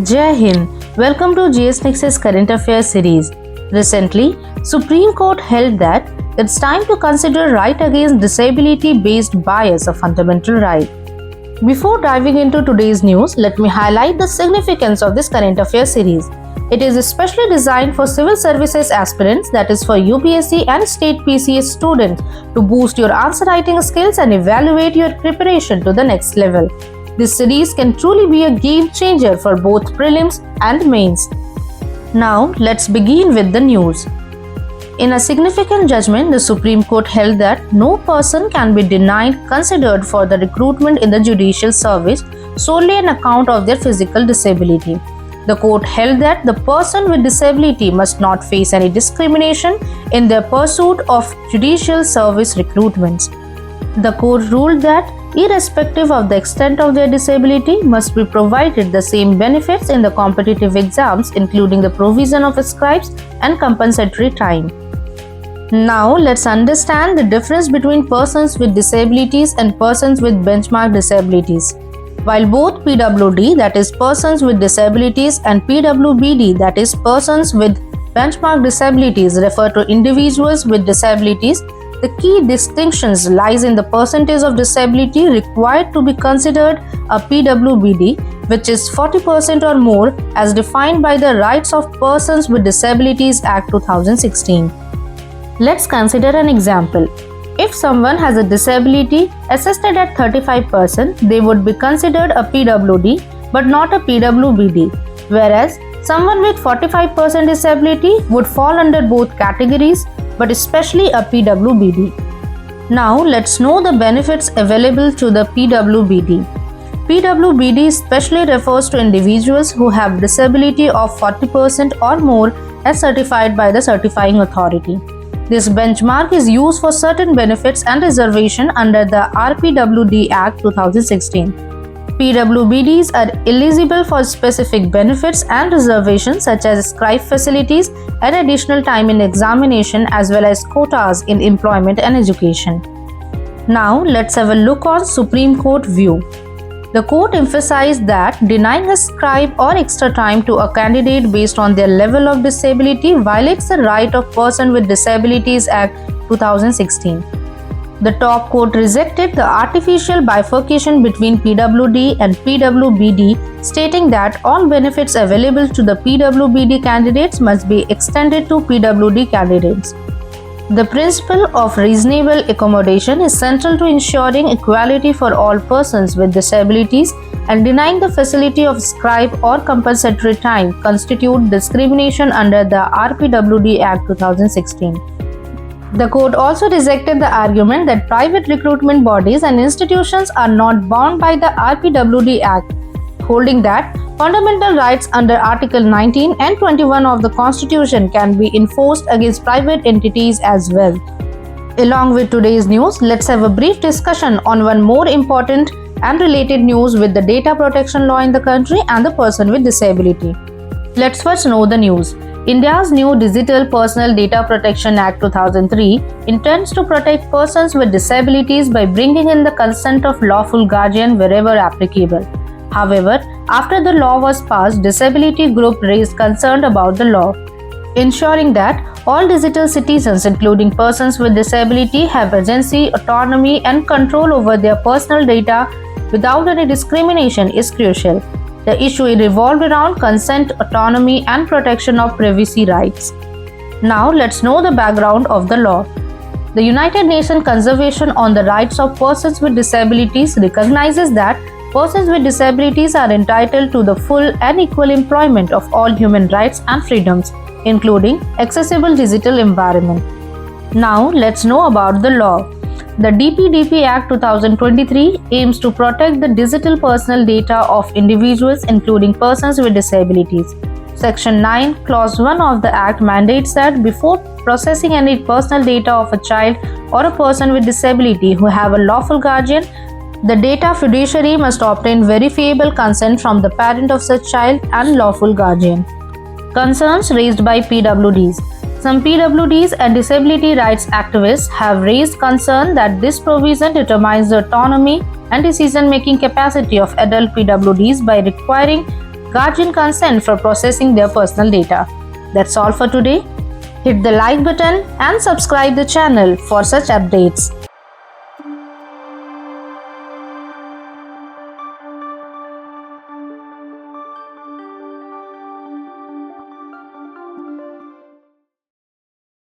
Jai Hind. Welcome to GS NEXUS Current Affairs series. Recently, Supreme Court held that it's time to consider right against disability-based bias a fundamental right. Before diving into today's news, let me highlight the significance of this current affairs series. It is especially designed for civil services aspirants, that is for UPSC and state PCS students, to boost your answer writing skills and evaluate your preparation to the next level. This series can truly be a game changer for both prelims and mains. Now, let's begin with the news. In a significant judgment, the Supreme Court held that no person can be considered for the recruitment in the judicial service solely on account of their physical disability. The court held that the person with disability must not face any discrimination in their pursuit of judicial service recruitments. The court ruled that irrespective of the extent of their disability, must be provided the same benefits in the competitive exams, including the provision of scribes and compensatory time. Now, let's understand the difference between persons with disabilities and persons with benchmark disabilities. While both PWD, that is persons with disabilities, and PWBD, that is persons with benchmark disabilities, refer to individuals with disabilities, the key distinctions lies in the percentage of disability required to be considered a PWBD, which is 40% or more as defined by the Rights of Persons with Disabilities Act 2016. Let's consider an example. If someone has a disability assessed at 35%, they would be considered a PWD but not a PWBD, whereas someone with 45% disability would fall under both categories, but especially a PWBD. Now, let's know the benefits available to the PWBD. PWBD specially refers to individuals who have disability of 40% or more as certified by the certifying authority. This benchmark is used for certain benefits and reservation under the RPWD Act 2016. PWBDs are eligible for specific benefits and reservations such as scribe facilities and additional time in examination as well as quotas in employment and education. Now, let's have a look on Supreme Court view. The court emphasized that denying a scribe or extra time to a candidate based on their level of disability violates the Right of Person with Disabilities Act 2016. The top court rejected the artificial bifurcation between PWD and PWBD, stating that all benefits available to the PWBD candidates must be extended to PWD candidates. The principle of reasonable accommodation is central to ensuring equality for all persons with disabilities, and denying the facility of scribe or compensatory time constitute discrimination under the RPWD Act 2016. The court also rejected the argument that private recruitment bodies and institutions are not bound by the RPWD Act, holding that fundamental rights under Article 19 and 21 of the Constitution can be enforced against private entities as well. Along with today's news, let's have a brief discussion on one more important and related news with the data protection law in the country and the person with disability. Let's first know the news. India's new Digital Personal Data Protection Act 2003 intends to protect persons with disabilities by bringing in the consent of lawful guardian wherever applicable. However, after the law was passed, disability group raised concern about the law, ensuring that all digital citizens, including persons with disability, have agency, autonomy, and control over their personal data without any discrimination is crucial. The issue revolved around consent, autonomy, and protection of privacy rights. Now, let's know the background of the law. The United Nations Convention on the Rights of Persons with Disabilities recognizes that persons with disabilities are entitled to the full and equal employment of all human rights and freedoms, including accessible digital environment. Now, let's know about the law. The DPDP Act 2023 aims to protect the digital personal data of individuals, including persons with disabilities. Section 9, Clause 1 of the Act mandates that before processing any personal data of a child or a person with disability who have a lawful guardian, the data fiduciary must obtain verifiable consent from the parent of such child and lawful guardian. Concerns raised by PWDs. Some PWDs and disability rights activists have raised concern that this provision determines the autonomy and decision-making capacity of adult PWDs by requiring guardian consent for processing their personal data. That's all for today. Hit the like button and subscribe the channel for such updates.